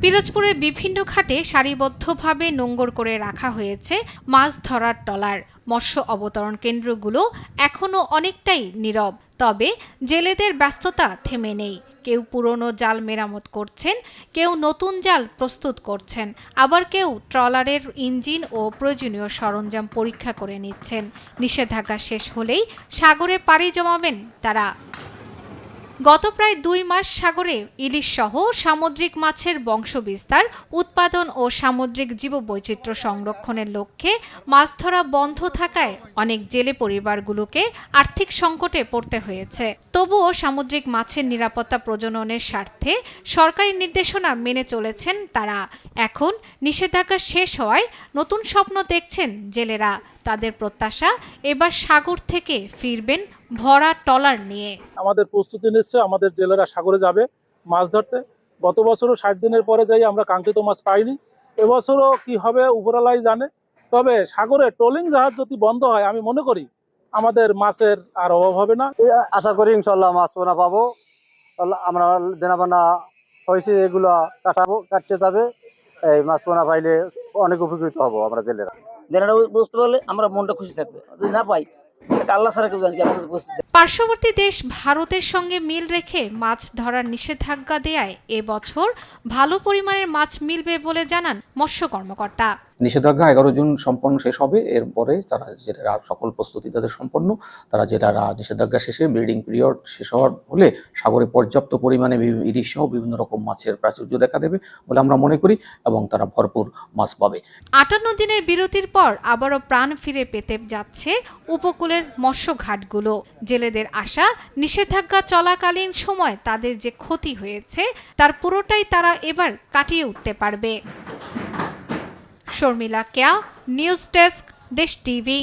পিরোজপুরের বিভিন্ন ঘাটে সারিবদ্ধভাবে নোঙর করে রাখা হয়েছে মাছ ধরার ট্রলার। মৎস্য অবতরণ কেন্দ্রগুলো এখনও অনেকটাই নীরব। তবে জেলেদের ব্যস্ততা থেমে নেই। কেউ পুরনো জাল মেরামত করছেন, কেউ নতুন জাল প্রস্তুত করছেন, আবার কেউ ট্রলারের ইঞ্জিন ও প্রয়োজনীয় সরঞ্জাম পরীক্ষা করে নিচ্ছেন। নিষেধাজ্ঞা শেষ হলেই সাগরে পাড়ি জমাবেন তারা। গত প্রায় ২ মাস সাগরে ইলিশ সহ সামুদ্রিক মাছের বংশবিস্তার, উৎপাদন ও সামুদ্রিক জীববৈচিত্র্য সংরক্ষণের লক্ষ্যে মাছ ধরা বন্ধ থাকায় অনেক জেলে পরিবারগুলোকে আর্থিক সংকটে পড়তে হয়েছে। তবুও সামুদ্রিক মাছের নিরাপত্তা প্রজননের স্বার্থে সরকারি নির্দেশনা মেনে চলেছেন তারা। এখন নিষেধাজ্ঞা শেষ হওয়ায় নতুন স্বপ্ন দেখছেন জেলেরা। তাদের প্রত্যাশা, এবার সাগর থেকে ফিরবেন ভরা ট্রলার নিয়ে। আমাদের প্রস্তুতি নিচ্ছে, আমাদের জেলেরা সাগরে যাবে মাছ ধরতে। গত বছরও ৬০ দিনের পরে যাই আমরা কাঙ্ক্ষিত মাছ পাইনি। এবছরও কি হবে উপরওয়ালাই জানে। তবে সাগরে ট্রলিং জাহাজ যদি বন্ধ হয়, আমি মনে করি আমাদের মাছের আর অভাব হবে না। আশা করি ইনশাল্লাহ মাছ পোনা পাবো। আমরা দেনাবানা হয়েছে, এগুলো কাটতে যাবে। এই মাছ পোনা পাইলে অনেক উপকৃত হবো আমরা জেলেরা। দেনাটা বুঝতে পারলে আমরা মনটা খুশি থাকবে। যদি না পাই, আল্লাহ ছাড়া কেউ জানি। পার্শ্ববর্তী দেশ ভারতের সঙ্গে মিল রেখে মাছ ধরার নিষেধাজ্ঞা দেয়ায় এবছর ভালো পরিমাণের মাছ মিলবে বলে জানান মৎস্য কর্মকর্তা। নিষেধাজ্ঞা 11 জুন সম্পন্ন শেষ হবে। এরপরে তারা যেটা সকল প্রস্তুতি তাদের সম্পন্ন, তারা যেটা নিষেধাজ্ঞা শেষে ব্রিডিং পিরিয়ড শেষ হওয়ার হলে সাগরে পর্যাপ্ত পরিমাণে ইলিশ সহ বিভিন্ন রকম মাছের প্রাচুর্য দেখা দেবে বলে আমরা মনে করি, এবং তারা ভরপুর মাছ পাবে। ৫৮ দিনের বিরতির পর আবারও প্রাণ ফিরে পেতে যাচ্ছে উপকূলের মৎস্যঘাটগুলো। জেলেদের আশা, নিষেধাজ্ঞা চলাকালীন সময় তাদের যে ক্ষতি হয়েছে তার পুরোটাই তারা এবার কাটিয়ে উঠতে পারবে। শর্মিলা কেয়া, নিউজ ডেস্ক, দেশ টিভি।